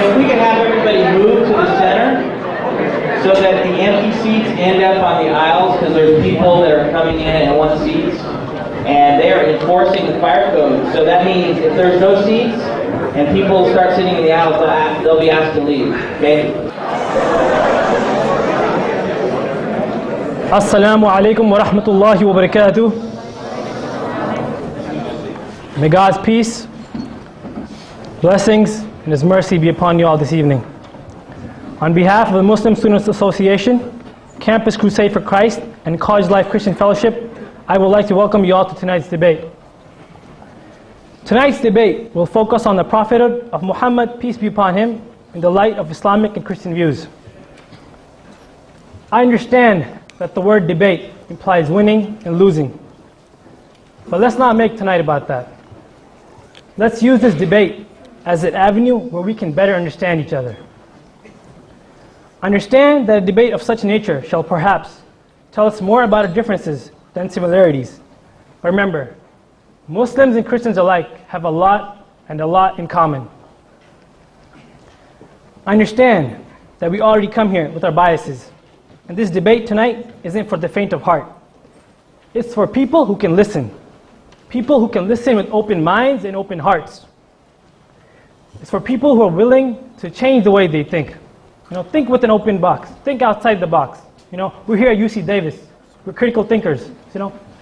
if we can have everybody move to the center so that the empty seats end up on the aisles, because there's people that are coming in and want seats, and they are enforcing the fire code. So that means if there's no seats and people start sitting in the aisles, they'll be asked to leave. Okay? Assalamu alaikum wa rahmatullahi wa barakatuh. May God's peace, blessings, and His mercy be upon you all this evening. On behalf of the Muslim Students Association, Campus Crusade for Christ, and College Life Christian Fellowship, I would like to welcome you all to tonight's debate. Tonight's debate will focus on the prophethood of Muhammad, peace be upon him, in the light of Islamic and Christian views. I understand that the word debate implies winning and losing. But let's not make tonight about that. Let's use this debate as an avenue where we can better understand each other. Understand that a debate of such nature shall perhaps tell us more about our differences than similarities. But remember, Muslims and Christians alike have a lot in common. Understand that we already come here with our biases. And this debate tonight isn't for the faint of heart. It's for people who can listen. People who can listen with open minds and open hearts. It's for people who are willing to change the way they think. Think with an open box. Think outside the box. We're here at UC Davis. We're critical thinkers.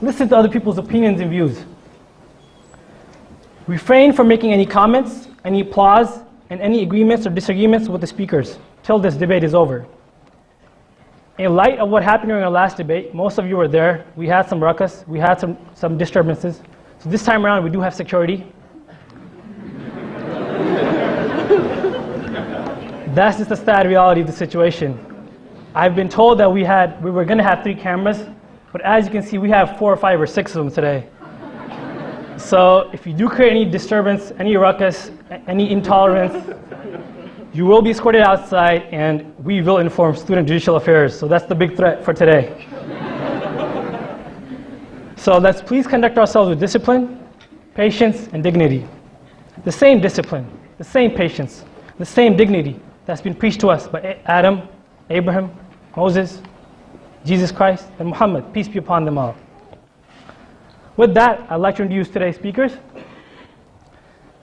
Listen to other people's opinions and views. Refrain from making any comments, any applause, and any agreements or disagreements with the speakers till this debate is over. In light of what happened during our last debate, most of you were there. We had some ruckus. We had some disturbances. So this time around, we do have security. That's just the sad reality of the situation. I've been told that we were going to have 3 cameras, but as you can see, we have 4 or 5 or 6 of them today. So if you do create any disturbance, any ruckus, any intolerance, you will be escorted outside, and we will inform Student Judicial Affairs. So that's the big threat for today. So let's please conduct ourselves with discipline, patience, and dignity. The same discipline, the same patience, the same dignity that's been preached to us by Adam, Abraham, Moses, Jesus Christ, and Muhammad, peace be upon them all. With that, I'd like to introduce today's speakers.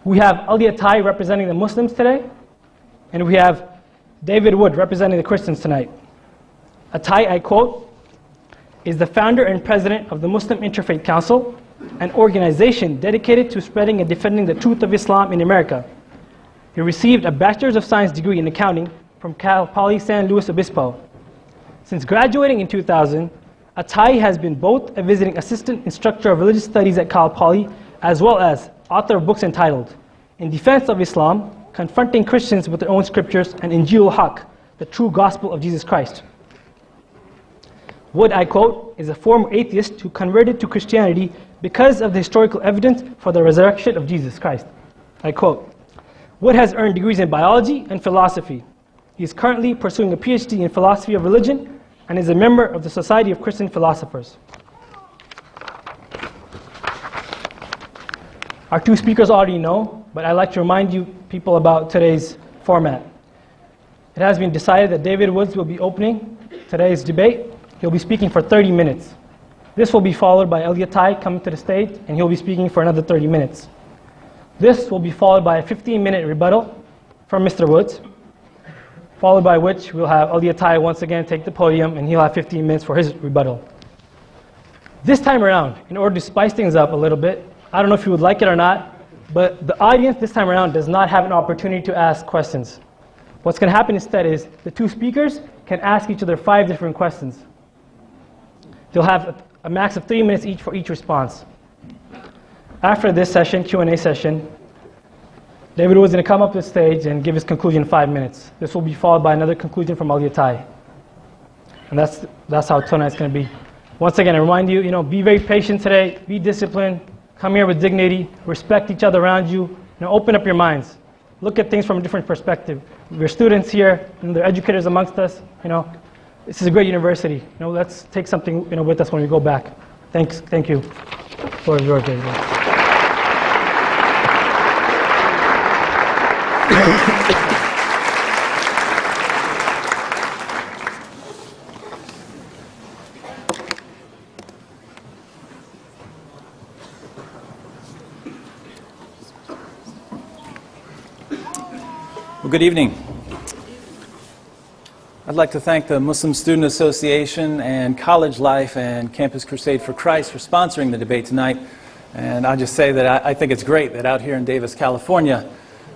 We have Ataie representing the Muslims today, and we have David Wood representing the Christians tonight. Ataie, I quote, is the founder and president of the Muslim Interfaith Council, an organization dedicated to spreading and defending the truth of Islam in America. He received a Bachelor's of Science degree in accounting from Cal Poly San Luis Obispo. Since graduating in 2000, Ataie has been both a visiting assistant instructor of religious studies at Cal Poly, as well as author of books entitled In Defense of Islam, Confronting Christians with Their Own Scriptures, and Injil Haq, the True Gospel of Jesus Christ. Wood, I quote, is a former atheist who converted to Christianity because of the historical evidence for the resurrection of Jesus Christ. I quote, Wood has earned degrees in biology and philosophy. He is currently pursuing a PhD in philosophy of religion and is a member of the Society of Christian Philosophers. Our 2 speakers already know, but I'd like to remind you people about today's format. It has been decided that David Woods will be opening today's debate. He'll be speaking for 30 minutes. This will be followed by Ataie coming to the stage, and he'll be speaking for another 30 minutes. This will be followed by a 15-minute rebuttal from Mr. Woods, followed by which we'll have Ataie once again take the podium, and he'll have 15 minutes for his rebuttal. This time around, in order to spice things up a little bit, I don't know if you would like it or not, but the audience this time around does not have an opportunity to ask questions. What's going to happen instead is the 2 speakers can ask each other 5 different questions. They'll have a max of 3 minutes each for each response. After this session, Q&A session, David was going to come up to the stage and give his conclusion in 5 minutes. This will be followed by another conclusion from Ataie. And that's how tonight's going to be. Once again, I remind you, be very patient today, be disciplined, come here with dignity, respect each other around you, open up your minds. Look at things from a different perspective. We're students here, and there are educators amongst us, This is a great university. Let's take something with us when we go back. Thank you. Floor is yours, David. Well, good evening. I'd like to thank the Muslim Student Association and College Life and Campus Crusade for Christ for sponsoring the debate tonight. And I'll just say that I think it's great that out here in Davis, California,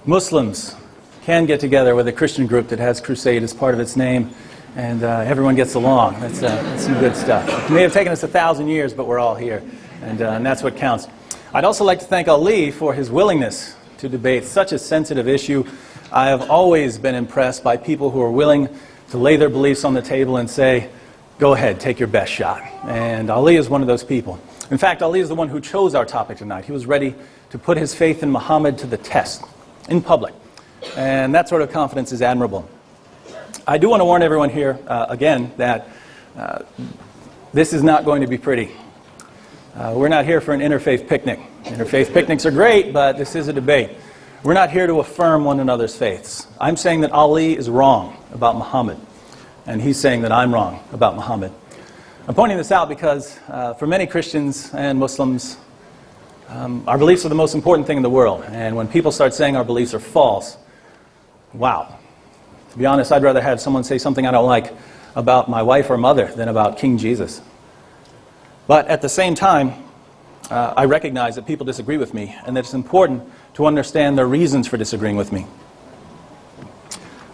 Muslims can get together with a Christian group that has Crusade as part of its name, and everyone gets along. That's some good stuff. It may have taken us 1,000 years, but we're all here, and that's what counts. I'd also like to thank Ali for his willingness to debate such a sensitive issue. I have always been impressed by people who are willing to lay their beliefs on the table and say, go ahead, take your best shot. And Ali is one of those people. In fact, Ali is the one who chose our topic tonight. He was ready to put his faith in Muhammad to the test in public. And that sort of confidence is admirable. I do want to warn everyone here, again, that this is not going to be pretty. We're not here for an interfaith picnic. Interfaith picnics are great, but this is a debate. We're not here to affirm one another's faiths. I'm saying that Ali is wrong about Muhammad, and he's saying that I'm wrong about Muhammad. I'm pointing this out because for many Christians and Muslims, our beliefs are the most important thing in the world. And when people start saying our beliefs are false, wow. To be honest, I'd rather have someone say something I don't like about my wife or mother than about King Jesus. But at the same time, I recognize that people disagree with me, and that it's important to understand their reasons for disagreeing with me.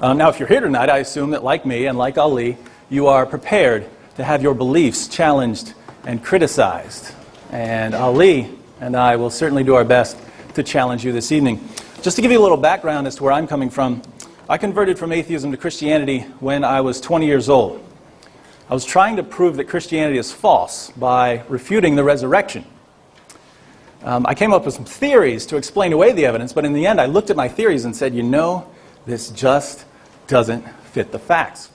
Now, if you're here tonight, I assume that like me and like Ali, you are prepared to have your beliefs challenged and criticized. And Ali and I will certainly do our best to challenge you this evening. Just to give you a little background as to where I'm coming from, I converted from atheism to Christianity when I was 20 years old. I was trying to prove that Christianity is false by refuting the resurrection. I came up with some theories to explain away the evidence, but in the end I looked at my theories and said, you know, this just doesn't fit the facts.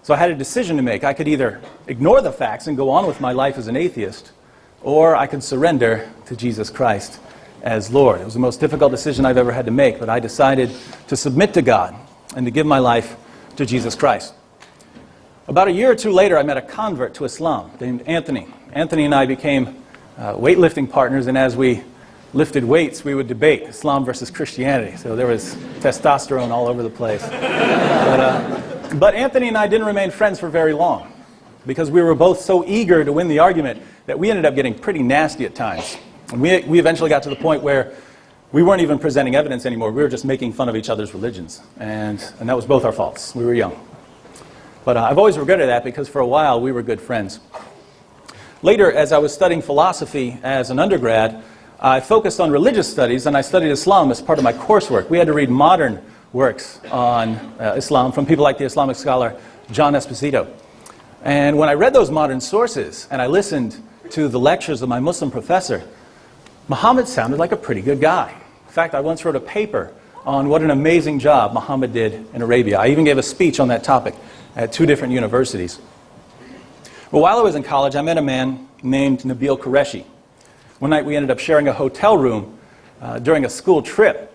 So I had a decision to make. I could either ignore the facts and go on with my life as an atheist, or I could surrender to Jesus Christ as Lord. It was the most difficult decision I've ever had to make, but I decided to submit to God and to give my life to Jesus Christ. About a year or two later, I met a convert to Islam named Anthony. Anthony and I became weightlifting partners, and as we lifted weights, we would debate Islam versus Christianity. So there was testosterone all over the place. But Anthony and I didn't remain friends for very long because we were both so eager to win the argument that we ended up getting pretty nasty at times. And we eventually got to the point where we weren't even presenting evidence anymore. We were just making fun of each other's religions. And that was both our faults. We were young. But I've always regretted that because for a while we were good friends. Later, as I was studying philosophy as an undergrad, I focused on religious studies and I studied Islam as part of my coursework. We had to read modern works on Islam from people like the Islamic scholar John Esposito. And when I read those modern sources and I listened to the lectures of my Muslim professor, Muhammad sounded like a pretty good guy. In fact, I once wrote a paper on what an amazing job Muhammad did in Arabia. I even gave a speech on that topic at 2 different universities. Well, while I was in college, I met a man named Nabil Qureshi. One night we ended up sharing a hotel room during a school trip.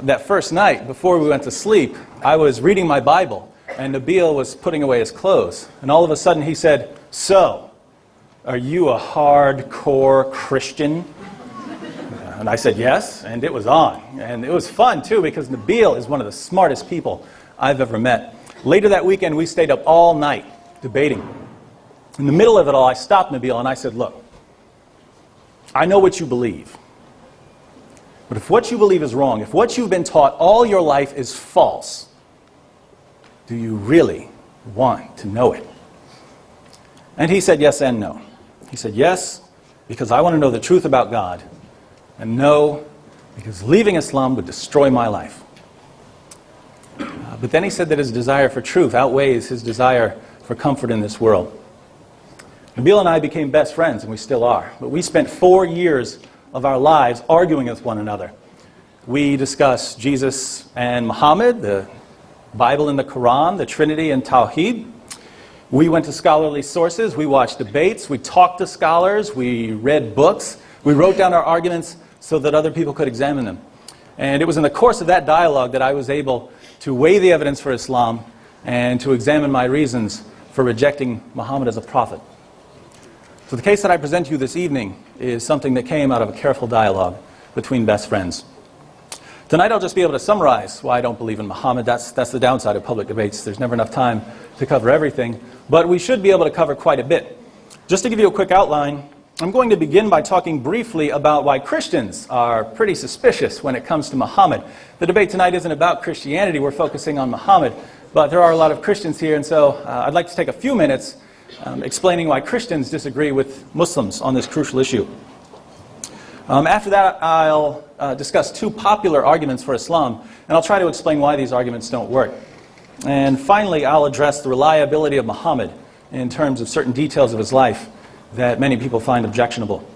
That first night, before we went to sleep, I was reading my Bible, and Nabil was putting away his clothes. And all of a sudden he said, "So, are you a hardcore Christian?" And I said, "Yes," and it was on. And it was fun, too, because Nabil is one of the smartest people I've ever met. Later that weekend, we stayed up all night debating. In the middle of it all, I stopped Nabil and I said, "Look, I know what you believe. But if what you believe is wrong, if what you've been taught all your life is false, do you really want to know it?" And he said yes and no. He said yes, because I want to know the truth about God, and no, because leaving Islam would destroy my life. But then he said that his desire for truth outweighs his desire for comfort in this world. Nabil and I became best friends, and we still are. But we spent 4 years of our lives arguing with one another. We discussed Jesus and Muhammad, the Bible and the Quran, the Trinity and Tawheed. We went to scholarly sources, we watched debates, we talked to scholars, we read books, we wrote down our arguments so that other people could examine them. And it was in the course of that dialogue that I was able to weigh the evidence for Islam and to examine my reasons for rejecting Muhammad as a prophet. So the case that I present to you this evening is something that came out of a careful dialogue between best friends. Tonight I'll just be able to summarize why I don't believe in Muhammad. That's the downside of public debates. There's never enough time to cover everything, but we should be able to cover quite a bit. Just to give you a quick outline, I'm going to begin by talking briefly about why Christians are pretty suspicious when it comes to Muhammad. The debate tonight isn't about Christianity, we're focusing on Muhammad, but there are a lot of Christians here, and so I'd like to take a few minutes explaining why Christians disagree with Muslims on this crucial issue. After that, I'll discuss two popular arguments for Islam, and I'll try to explain why these arguments don't work. And finally, I'll address the reliability of Muhammad in terms of certain details of his life that many people find objectionable.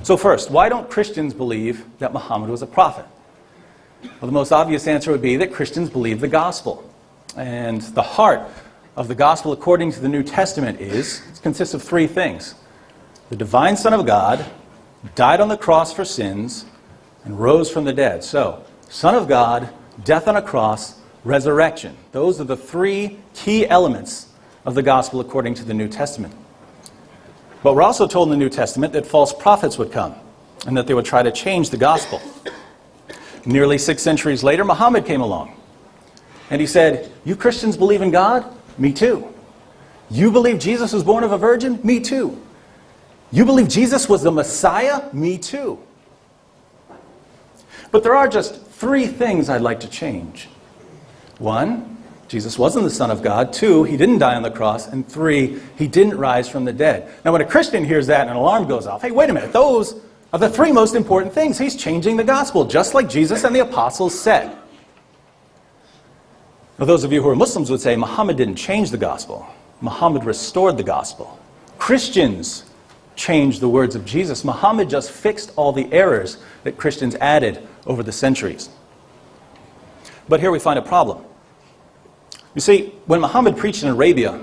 So first, why don't Christians believe that Muhammad was a prophet? Well, the most obvious answer would be that Christians believe the gospel. And the heart of the gospel according to the New Testament consists of three things: the divine Son of God died on the cross for sins and rose from the dead. So, Son of God, death on a cross, resurrection. Those are the three key elements of the gospel according to the New Testament. But we're also told in the New Testament that false prophets would come and that they would try to change the gospel. Nearly 6 centuries later, Muhammad came along and he said, "You Christians believe in God? Me too. You believe Jesus was born of a virgin? Me too. You believe Jesus was the Messiah? Me too." But there are just 3 things I'd like to change. 1, Jesus wasn't the Son of God. 2, he didn't die on the cross. And 3, he didn't rise from the dead. Now when a Christian hears that, an alarm goes off. Hey, wait a minute, those are the 3 most important things. He's changing the gospel, just like Jesus and the apostles said. Now those of you who are Muslims would say Muhammad didn't change the gospel. Muhammad restored the gospel. Christians changed the words of Jesus. Muhammad just fixed all the errors that Christians added over the centuries. But here we find a problem. You see, when Muhammad preached in Arabia,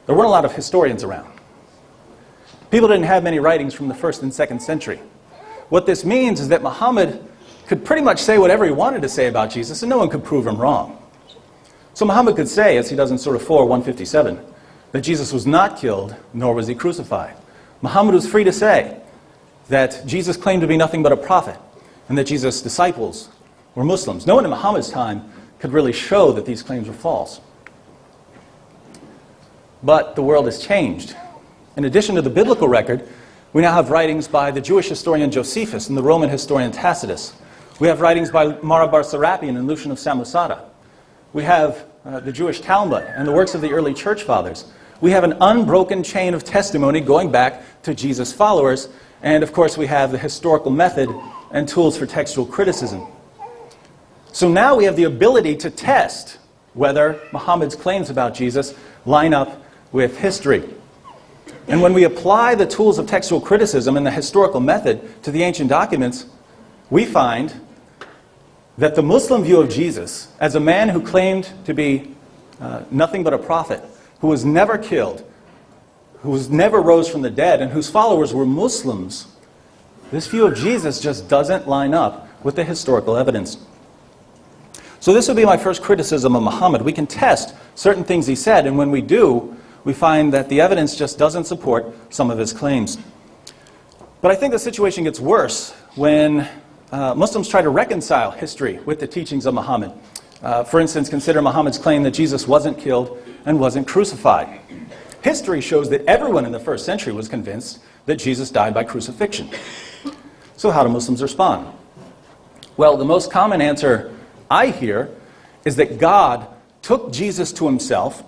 there weren't a lot of historians around. People didn't have many writings from the 1st and 2nd century. What this means is that Muhammad could pretty much say whatever he wanted to say about Jesus, and no one could prove him wrong. So Muhammad could say, as he does in Surah 4, 157, that Jesus was not killed, nor was he crucified. Muhammad was free to say that Jesus claimed to be nothing but a prophet, and that Jesus' disciples were Muslims. No one in Muhammad's time could really show that these claims were false. But the world has changed. In addition to the biblical record, we now have writings by the Jewish historian Josephus and the Roman historian Tacitus. We have writings by Mara bar Serapion and Lucian of Samosata. We have the Jewish Talmud and the works of the early church fathers. We have an unbroken chain of testimony going back to Jesus' followers, and of course we have the historical method and tools for textual criticism. So now we have the ability to test whether Muhammad's claims about Jesus line up with history. And when we apply the tools of textual criticism and the historical method to the ancient documents, we find that the Muslim view of Jesus as a man who claimed to be nothing but a prophet, who was never killed, who never rose from the dead, and whose followers were Muslims, this view of Jesus just doesn't line up with the historical evidence. So this would be my first criticism of Muhammad. We can test certain things he said, and when we do, we find that the evidence just doesn't support some of his claims. But I think the situation gets worse when Muslims try to reconcile history with the teachings of Muhammad. For instance, consider Muhammad's claim that Jesus wasn't killed and wasn't crucified. History shows that everyone in the 1st century was convinced that Jesus died by crucifixion. So how do Muslims respond? Well, the most common answer I hear is that God took Jesus to himself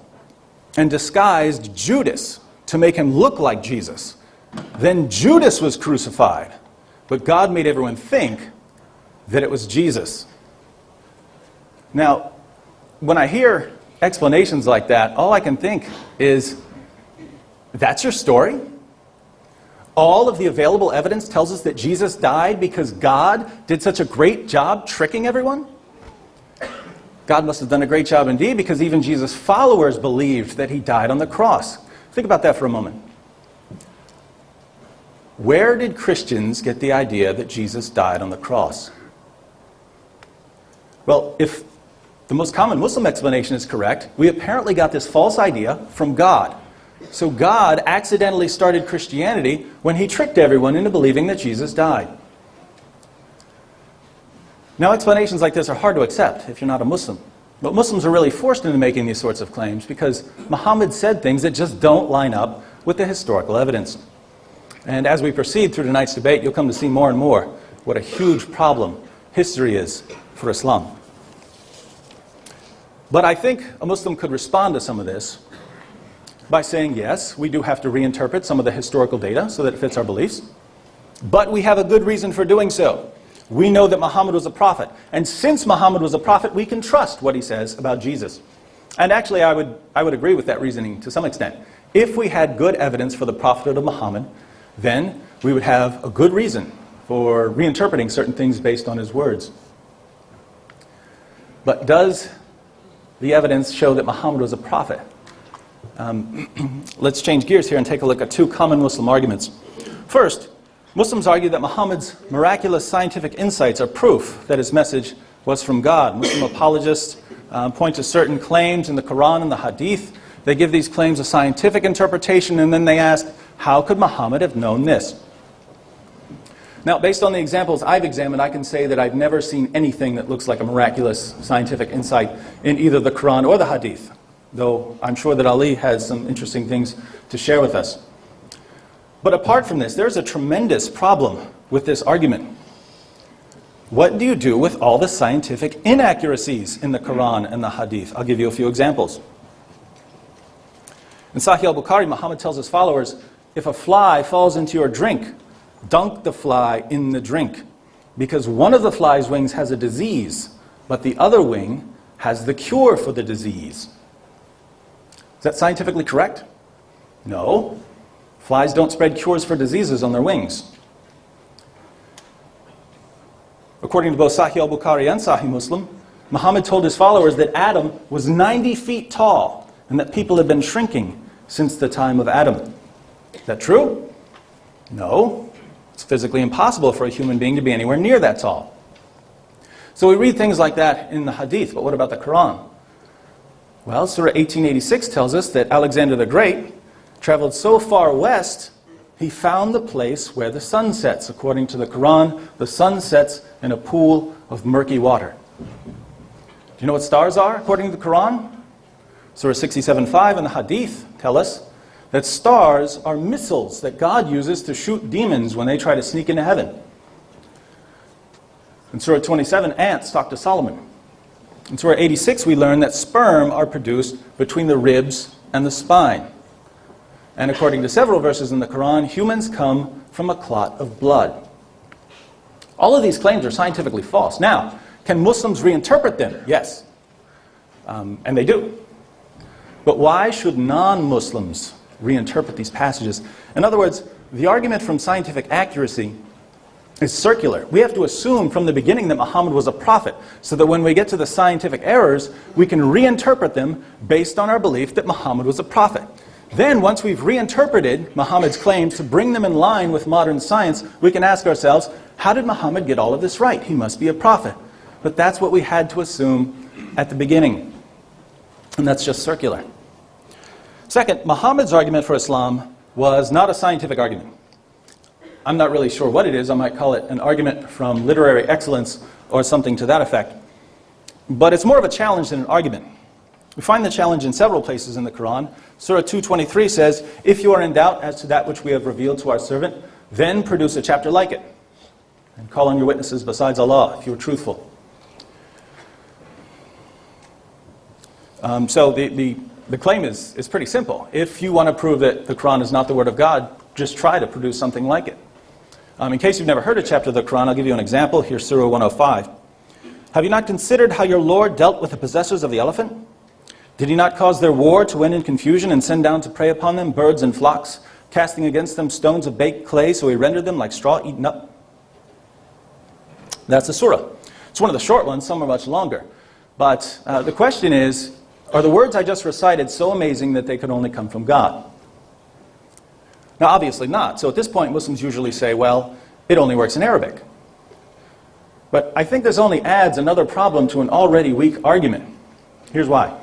and disguised Judas to make him look like Jesus. Then Judas was crucified, but God made everyone think that it was Jesus. Now, when I hear explanations like that, all I can think is, that's your story? All of the available evidence tells us that Jesus died because God did such a great job tricking everyone? God must have done a great job indeed, because even Jesus' followers believed that he died on the cross. Think about that for a moment. Where did Christians get the idea that Jesus died on the cross? Well, if the most common Muslim explanation is correct, we apparently got this false idea from God. So God accidentally started Christianity when he tricked everyone into believing that Jesus died. Now, explanations like this are hard to accept if you're not a Muslim. But Muslims are really forced into making these sorts of claims because Muhammad said things that just don't line up with the historical evidence. And as we proceed through tonight's debate, you'll come to see more and more what a huge problem history is for Islam. But I think a Muslim could respond to some of this by saying, yes, we do have to reinterpret some of the historical data so that it fits our beliefs, but we have a good reason for doing so. We know that Muhammad was a prophet, and since Muhammad was a prophet, we can trust what he says about Jesus. And actually, I would agree with that reasoning to some extent. If we had good evidence for the prophethood of Muhammad, then we would have a good reason for reinterpreting certain things based on his words. But does the evidence show that Muhammad was a prophet? Let's change gears here and take a look at two common Muslim arguments. First, Muslims argue that Muhammad's miraculous scientific insights are proof that his message was from God. Muslim apologists point to certain claims in the Quran and the Hadith. They give these claims a scientific interpretation, and then they ask, how could Muhammad have known this? Now, based on the examples I've examined, I can say that I've never seen anything that looks like a miraculous scientific insight in either the Quran or the Hadith, though I'm sure that Ali has some interesting things to share with us. But apart from this, there's a tremendous problem with this argument. What do you do with all the scientific inaccuracies in the Quran and the Hadith? I'll give you a few examples. In Sahih al-Bukhari, Muhammad tells his followers, if a fly falls into your drink, dunk the fly in the drink, because one of the fly's wings has a disease, but the other wing has the cure for the disease. Is that scientifically correct? No. Flies don't spread cures for diseases on their wings. According to both Sahih al-Bukhari and Sahih Muslim, Muhammad told his followers that Adam was 90 feet tall and that people had been shrinking since the time of Adam. Is that true? No. It's physically impossible for a human being to be anywhere near that tall. So we read things like that in the Hadith, but what about the Quran? Well, Surah 1886 tells us that Alexander the Great traveled so far west, he found the place where the sun sets. According to the Quran, the sun sets in a pool of murky water. Do you know what stars are, according to the Quran? Surah 67:5 and the Hadith tell us that stars are missiles that God uses to shoot demons when they try to sneak into heaven. In Surah 27, ants talk to Solomon. In Surah 86, we learn that sperm are produced between the ribs and the spine. And according to several verses in the Quran, humans come from a clot of blood. All of these claims are scientifically false. Now, can Muslims reinterpret them? Yes. And they do. But why should non-Muslims reinterpret these passages? In other words, the argument from scientific accuracy is circular. We have to assume from the beginning that Muhammad was a prophet, so that when we get to the scientific errors, we can reinterpret them based on our belief that Muhammad was a prophet. Then, once we've reinterpreted Muhammad's claims to bring them in line with modern science, we can ask ourselves, how did Muhammad get all of this right? He must be a prophet. But that's what we had to assume at the beginning. And that's just circular. Second, Muhammad's argument for Islam was not a scientific argument. I'm not really sure what it is. I might call it an argument from literary excellence or something to that effect. But it's more of a challenge than an argument. We find the challenge in several places in the Quran. Surah 2:23 says, if you are in doubt as to that which we have revealed to our servant, then produce a chapter like it, and call on your witnesses besides Allah, if you are truthful. So the claim is pretty simple. If you want to prove that the Quran is not the Word of God, just try to produce something like it. In case you've never heard a chapter of the Quran, I'll give you an example. Here's Surah 105. Have you not considered how your Lord dealt with the possessors of the elephant? Did he not cause their war to end in confusion and send down to prey upon them birds and flocks, casting against them stones of baked clay, so he rendered them like straw eaten up? That's the surah. It's one of the short ones, some are much longer. But the question is, are the words I just recited so amazing that they could only come from God? Now, obviously not. So at this point, Muslims usually say, well, it only works in Arabic. But I think this only adds another problem to an already weak argument. Here's why.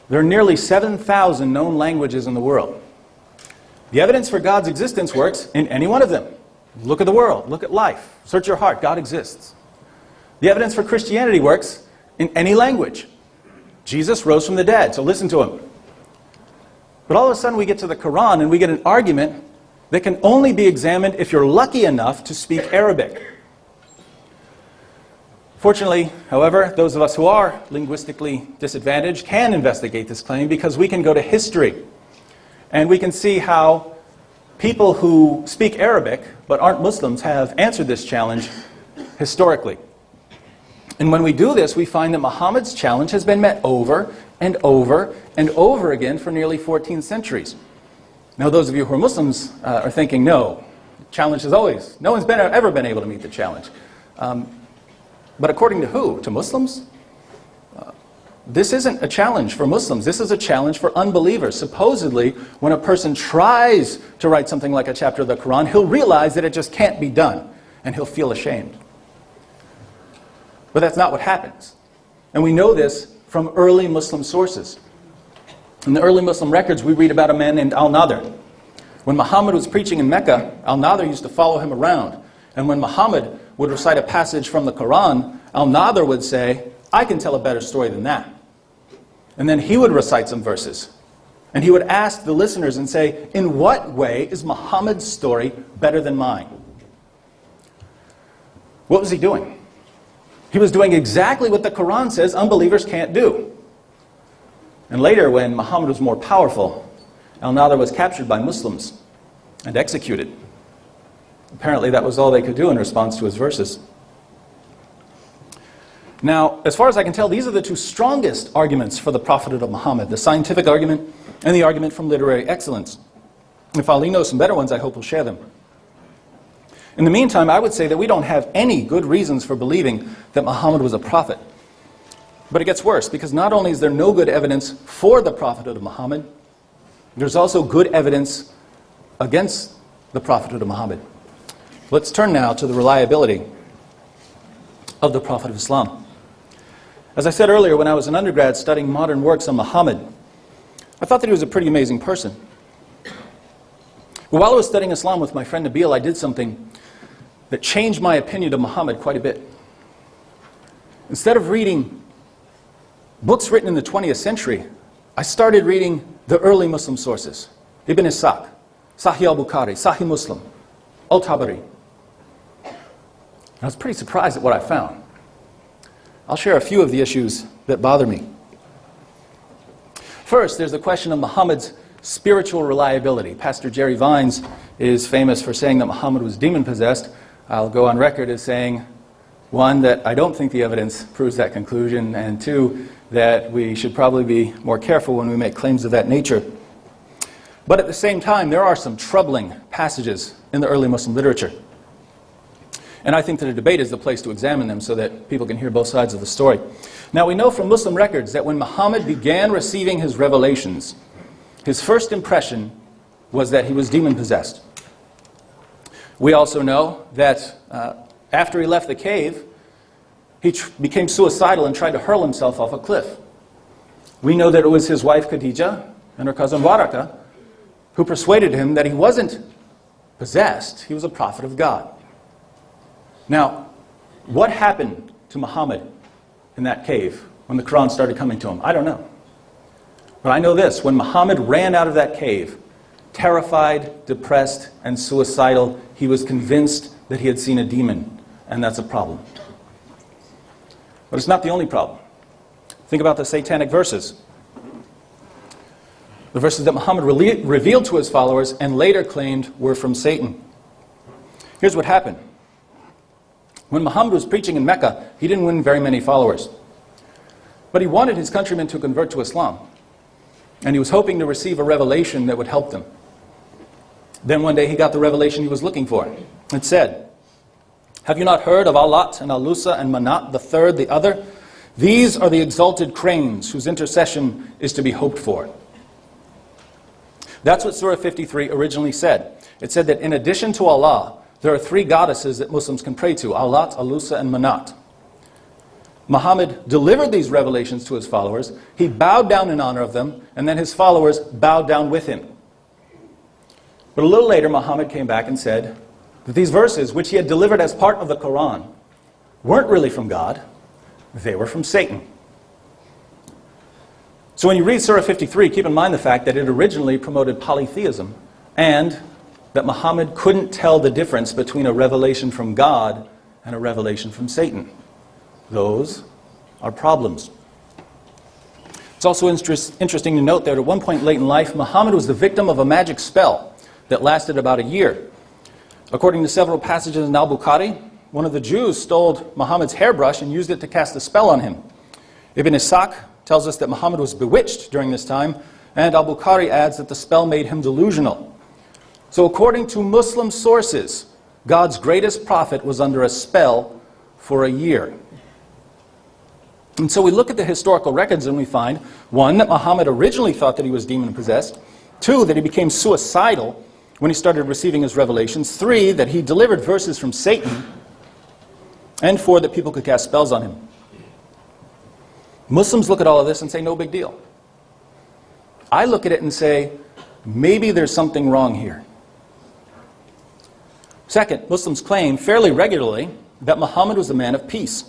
There are nearly 7,000 known languages in the world. The evidence for God's existence works in any one of them. Look at the world. Look at life. Search your heart. God exists. The evidence for Christianity works in any language. Jesus rose from the dead, so listen to him. But all of a sudden we get to the Quran and we get an argument that can only be examined if you're lucky enough to speak Arabic. Fortunately, however, those of us who are linguistically disadvantaged can investigate this claim because we can go to history and we can see how people who speak Arabic but aren't Muslims have answered this challenge historically. And when we do this, we find that Muhammad's challenge has been met over and over and over again for nearly 14 centuries. Now, those of you who are Muslims are thinking, no, the challenge is always, no one's ever been able to meet the challenge. But according to who? To Muslims? This isn't a challenge for Muslims. This is a challenge for unbelievers. Supposedly, when a person tries to write something like a chapter of the Quran, he'll realize that it just can't be done, and he'll feel ashamed. But that's not what happens. And we know this from early Muslim sources. In the early Muslim records, we read about a man named Al-Nadr. When Muhammad was preaching in Mecca, Al-Nadr used to follow him around. And when Muhammad would recite a passage from the Quran, Al-Nadr would say, I can tell a better story than that. And then he would recite some verses. And he would ask the listeners and say, in what way is Muhammad's story better than mine? What was he doing? He was doing exactly what the Quran says unbelievers can't do. And later, when Muhammad was more powerful, Al-Nadr was captured by Muslims and executed. Apparently, that was all they could do in response to his verses. Now, as far as I can tell, these are the two strongest arguments for the prophethood of Muhammad, the scientific argument and the argument from literary excellence. If Ali knows some better ones, I hope he'll share them. In the meantime, I would say that we don't have any good reasons for believing that Muhammad was a prophet. But it gets worse, because not only is there no good evidence for the prophethood of Muhammad, there's also good evidence against the prophethood of Muhammad. Let's turn now to the reliability of the Prophet of Islam. As I said earlier, when I was an undergrad studying modern works on Muhammad, I thought that he was a pretty amazing person. But while I was studying Islam with my friend Nabil, I did something that changed my opinion of Muhammad quite a bit. Instead of reading books written in the 20th century, I started reading the early Muslim sources. Ibn Ishaq, Sahih al-Bukhari, Sahih Muslim, al-Tabari. I was pretty surprised at what I found. I'll share a few of the issues that bother me. First, there's the question of Muhammad's spiritual reliability. Pastor Jerry Vines is famous for saying that Muhammad was demon-possessed. I'll go on record as saying, one, that I don't think the evidence proves that conclusion, and two, that we should probably be more careful when we make claims of that nature. But at the same time, there are some troubling passages in the early Muslim literature. And I think that a debate is the place to examine them so that people can hear both sides of the story. Now, we know from Muslim records that when Muhammad began receiving his revelations, his first impression was that he was demon-possessed. We also know that after he left the cave, he became suicidal and tried to hurl himself off a cliff. We know that it was his wife Khadija and her cousin Waraka who persuaded him that he wasn't possessed, he was a prophet of God. Now, what happened to Muhammad in that cave when the Quran started coming to him? I don't know. But I know this, when Muhammad ran out of that cave, terrified, depressed, and suicidal, he was convinced that he had seen a demon, and that's a problem. But it's not the only problem. Think about the satanic verses. The verses that Muhammad revealed to his followers and later claimed were from Satan. Here's what happened. When Muhammad was preaching in Mecca, he didn't win very many followers. But he wanted his countrymen to convert to Islam. And he was hoping to receive a revelation that would help them. Then one day he got the revelation he was looking for. It said, "Have you not heard of Allat and Alusa and Manat, the third, the other? These are the exalted cranes whose intercession is to be hoped for." That's what Surah 53 originally said. It said that in addition to Allah, there are three goddesses that Muslims can pray to, Allat, Alusa, and Manat. Muhammad delivered these revelations to his followers. He bowed down in honor of them, and then his followers bowed down with him. But a little later, Muhammad came back and said that these verses, which he had delivered as part of the Quran, weren't really from God, they were from Satan. So when you read Surah 53, keep in mind the fact that it originally promoted polytheism and that Muhammad couldn't tell the difference between a revelation from God and a revelation from Satan. Those are problems. It's also interesting to note that at one point late in life, Muhammad was the victim of a magic spell that lasted about a year. According to several passages in Al-Bukhari, one of the Jews stole Muhammad's hairbrush and used it to cast a spell on him. Ibn Ishaq tells us that Muhammad was bewitched during this time, and Al-Bukhari adds that the spell made him delusional. So according to Muslim sources, God's greatest prophet was under a spell for a year. And so we look at the historical records and we find, one, that Muhammad originally thought that he was demon-possessed, two, that he became suicidal when he started receiving his revelations, three, that he delivered verses from Satan, and four, that people could cast spells on him. Muslims look at all of this and say, no big deal. I look at it and say, maybe there's something wrong here. Second, Muslims claim fairly regularly that Muhammad was a man of peace.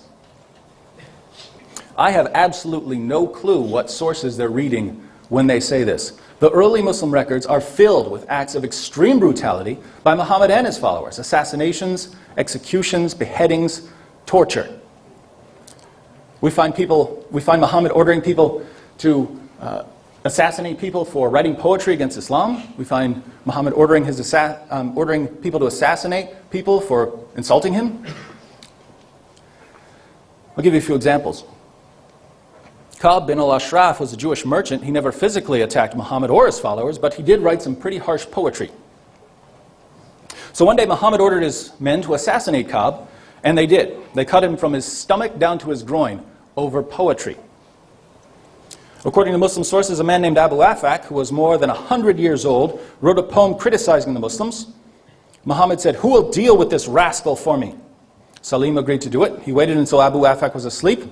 I have absolutely no clue what sources they're reading when they say this. The early Muslim records are filled with acts of extreme brutality by Muhammad and his followers: assassinations, executions, beheadings, torture. We find Muhammad ordering people to assassinate people for writing poetry against Islam. We find Muhammad ordering people to assassinate people for insulting him. I'll give you a few examples. Ka'b bin al-Ashraf was a Jewish merchant. He never physically attacked Muhammad or his followers, but he did write some pretty harsh poetry. So one day Muhammad ordered his men to assassinate Ka'b, and they did. They cut him from his stomach down to his groin over poetry. According to Muslim sources, a man named Abu Afak, who was more than 100 years old, wrote a poem criticizing the Muslims. Muhammad said, "Who will deal with this rascal for me?" Salim agreed to do it. He waited until Abu Afak was asleep,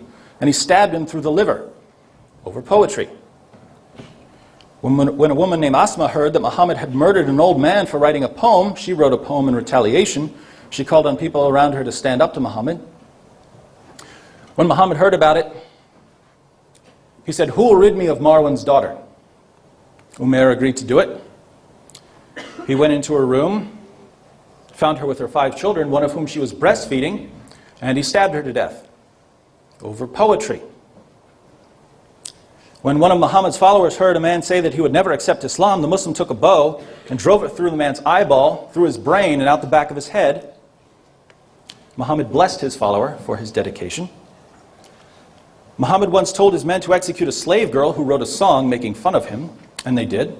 and he stabbed him through the liver over poetry. When a woman named Asma heard that Muhammad had murdered an old man for writing a poem, she wrote a poem in retaliation. She called on people around her to stand up to Muhammad. When Muhammad heard about it, he said, "Who will rid me of Marwan's daughter?" Umair agreed to do it. He went into her room, found her with her 5 children, one of whom she was breastfeeding, and he stabbed her to death over poetry. When one of Muhammad's followers heard a man say that he would never accept Islam, the Muslim took a bow and drove it through the man's eyeball, through his brain, and out the back of his head. Muhammad blessed his follower for his dedication. Muhammad once told his men to execute a slave girl who wrote a song making fun of him, and they did.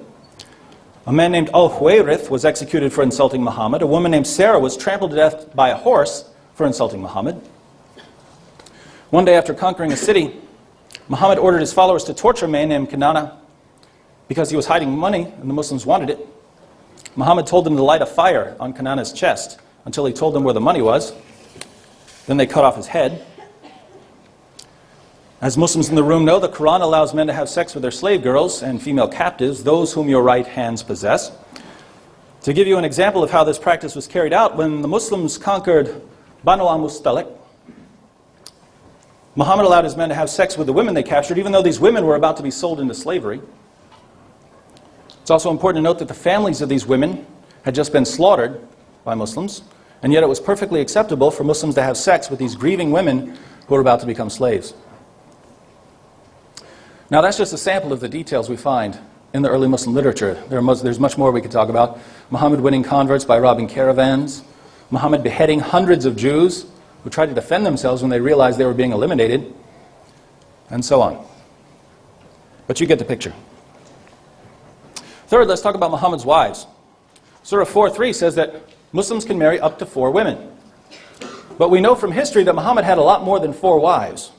A man named Al-Huwayrith was executed for insulting Muhammad. A woman named Sarah was trampled to death by a horse for insulting Muhammad. One day after conquering a city, Muhammad ordered his followers to torture a man named Kinana because he was hiding money and the Muslims wanted it. Muhammad told them to light a fire on Kinana's chest until he told them where the money was. Then they cut off his head. As Muslims in the room know, the Quran allows men to have sex with their slave girls and female captives, those whom your right hands possess. To give you an example of how this practice was carried out, when the Muslims conquered Banu al-Mustalik, Muhammad allowed his men to have sex with the women they captured, even though these women were about to be sold into slavery. It's also important to note that the families of these women had just been slaughtered by Muslims, and yet it was perfectly acceptable for Muslims to have sex with these grieving women who were about to become slaves. Now that's just a sample of the details we find in the early Muslim literature. There's much more we could talk about. Muhammad winning converts by robbing caravans, Muhammad beheading hundreds of Jews who tried to defend themselves when they realized they were being eliminated, and so on. But you get the picture. Third, let's talk about Muhammad's wives. Surah 4:3 says that Muslims can marry up to 4 women. But we know from history that Muhammad had a lot more than 4 wives.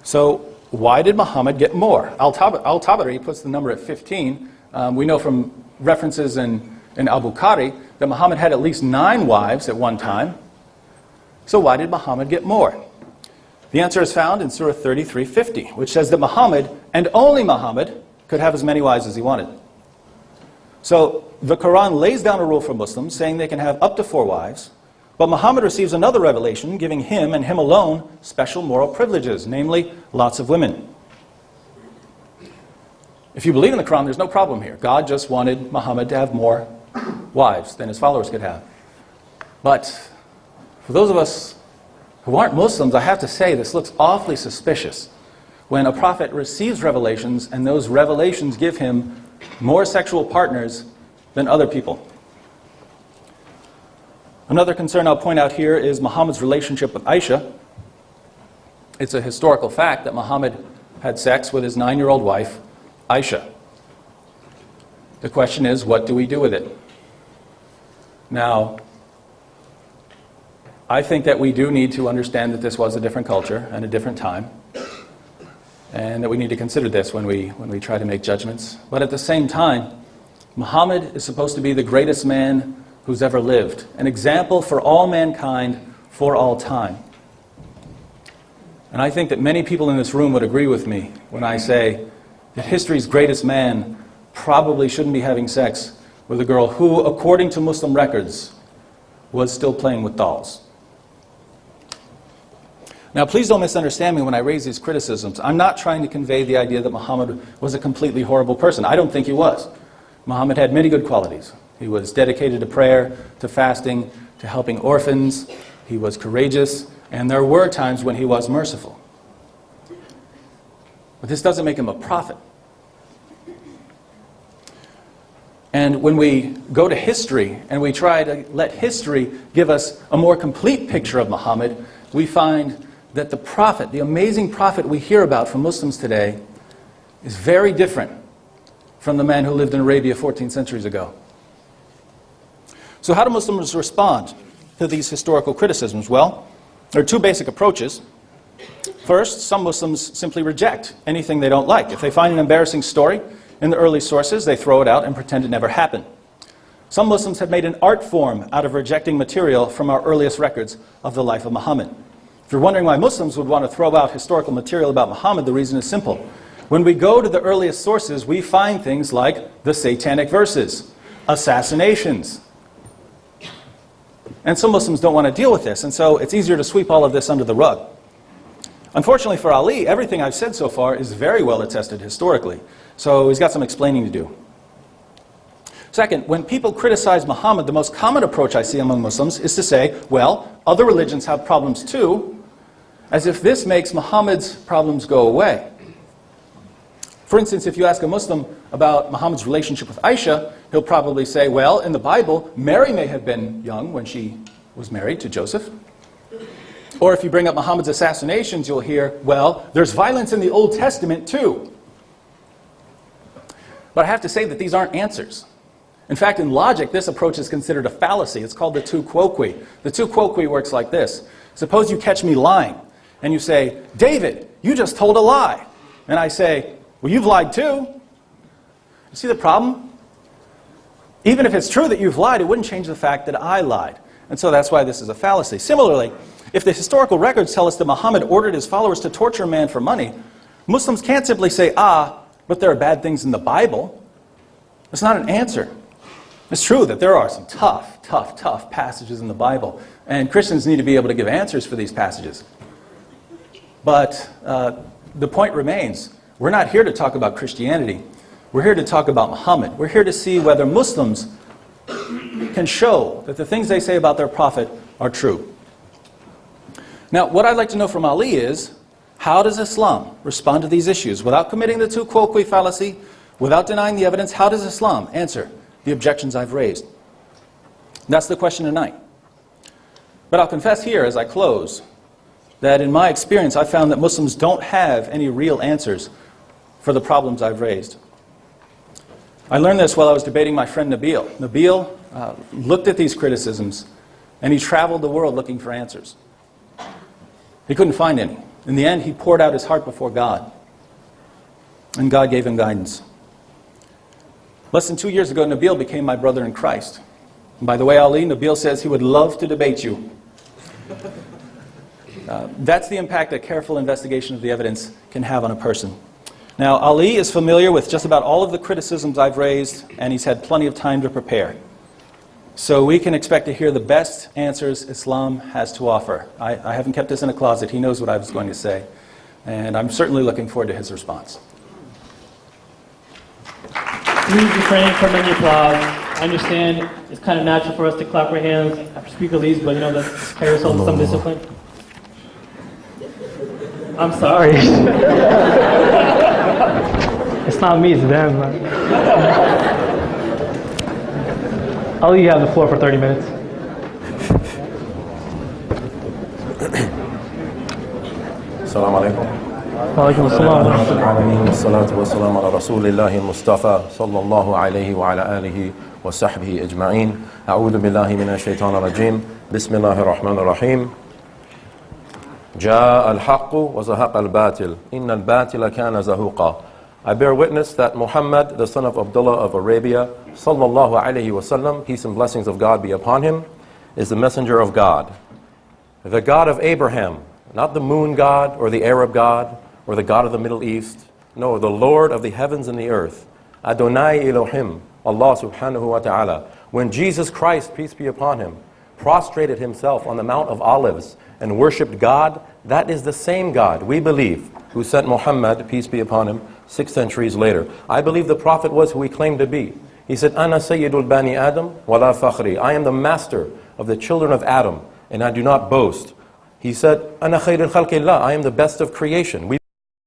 So why did Muhammad get more? Al-Tabari puts the number at 15. We know from references in Al-Bukhari that Muhammad had at least 9 wives at one time. So why did Muhammad get more? The answer is found in Surah 33:50, which says that Muhammad, and only Muhammad, could have as many wives as he wanted. So the Quran lays down a rule for Muslims saying they can have up to 4 wives, But Muhammad receives another revelation, giving him and him alone special moral privileges, namely lots of women. If you believe in the Quran, there's no problem here. God just wanted Muhammad to have more wives than his followers could have. But for those of us who aren't Muslims, I have to say this looks awfully suspicious when a prophet receives revelations and those revelations give him more sexual partners than other people. Another concern I'll point out here is Muhammad's relationship with Aisha. It's a historical fact that Muhammad had sex with his 9-year-old wife, Aisha. The question is, what do we do with it? Now, I think that we do need to understand that this was a different culture and a different time, and that we need to consider this when we try to make judgments. But at the same time, Muhammad is supposed to be the greatest man who's ever lived, an example for all mankind for all time. And I think that many people in this room would agree with me when I say that history's greatest man probably shouldn't be having sex with a girl who, according to Muslim records, was still playing with dolls. Now, please don't misunderstand me when I raise these criticisms. I'm not trying to convey the idea that Muhammad was a completely horrible person. I don't think he was. Muhammad had many good qualities. He was dedicated to prayer, to fasting, to helping orphans. He was courageous, and there were times when he was merciful. But this doesn't make him a prophet. And when we go to history and we try to let history give us a more complete picture of Muhammad, we find that the prophet, the amazing prophet we hear about from Muslims today, is very different from the man who lived in Arabia 14 centuries ago. So how do Muslims respond to these historical criticisms? Well, there are two basic approaches. First, some Muslims simply reject anything they don't like. If they find an embarrassing story in the early sources, they throw it out and pretend it never happened. Some Muslims have made an art form out of rejecting material from our earliest records of the life of Muhammad. If you're wondering why Muslims would want to throw out historical material about Muhammad, the reason is simple. When we go to the earliest sources, we find things like the satanic verses, assassinations. And some Muslims don't want to deal with this, and so it's easier to sweep all of this under the rug. Unfortunately for Ali, everything I've said so far is very well attested historically, so he's got some explaining to do. Second, when people criticize Muhammad, the most common approach I see among Muslims is to say, well, other religions have problems too, as if this makes Muhammad's problems go away. For instance, if you ask a Muslim about Muhammad's relationship with Aisha, he'll probably say, well, in the Bible, Mary may have been young when she was married to Joseph. Or if you bring up Muhammad's assassinations, you'll hear, well, there's violence in the Old Testament too. But I have to say that these aren't answers. In fact, in logic, this approach is considered a fallacy. It's called the tu quoque. The tu quoque works like this. Suppose you catch me lying, and you say, David, you just told a lie. And I say, well, you've lied too. You see the problem? Even if it's true that you've lied, it wouldn't change the fact that I lied. And so that's why this is a fallacy. Similarly, if the historical records tell us that Muhammad ordered his followers to torture a man for money, Muslims can't simply say, but there are bad things in the Bible. It's not an answer. It's true that there are some tough passages in the Bible, and Christians need to be able to give answers for these passages. But the point remains, we're not here to talk about Christianity. We're here to talk about Muhammad. We're here to see whether Muslims can show that the things they say about their prophet are true. Now, what I'd like to know from Ali is, how does Islam respond to these issues? Without committing the tu quoque fallacy, without denying the evidence, how does Islam answer the objections I've raised? That's the question tonight. But I'll confess here as I close that in my experience I've found that Muslims don't have any real answers for the problems I've raised. I learned this while I was debating my friend Nabil. Nabil looked at these criticisms and he traveled the world looking for answers. He couldn't find any. In the end, he poured out his heart before God, and God gave him guidance. Less than 2 years ago, Nabil became my brother in Christ. And by the way, Ali, Nabil says he would love to debate you. That's the impact that careful investigation of the evidence can have on a person. Now, Ali is familiar with just about all of the criticisms I've raised, and he's had plenty of time to prepare. So we can expect to hear the best answers Islam has to offer. I haven't kept this in a closet. He knows what I was going to say. And I'm certainly looking forward to his response. Please refrain from any applause. I understand it's kind of natural for us to clap our hands after speaker leaves, but let's carry ourselves with some discipline. I'm sorry. It's not me, it's them. Ali, you have the floor for 30 minutes. السلام عليكم. Walaikum assalam. رب العالمين والصلاة والسلام على رسول الله المصطفى صلى الله عليه وعلى آله وصحبه أجمعين. أعوذ بالله من الشيطان الرجيم. بسم الله الرحمن الرحيم. جاء الحق وزهق الباطل إن الباطل كان زهوقا. I bear witness that Muhammad, the son of Abdullah of Arabia, sallallahu alayhi wasallam, peace and blessings of God be upon him, is the messenger of God. The God of Abraham, not the moon god or the Arab god or the God of the Middle East. No, the Lord of the heavens and the earth. Adonai Elohim, Allah subhanahu wa ta'ala. When Jesus Christ, peace be upon him, prostrated himself on the Mount of Olives and worshipped God, that is the same God, we believe, who sent Muhammad, peace be upon him, 6 centuries later. I believe the Prophet was who he claimed to be. He said, Ana Sayyidul Bani Adam, wala fakhri. I am the master of the children of Adam, and I do not boast. He said, Ana khayrul khalqillah. I am the best of creation. We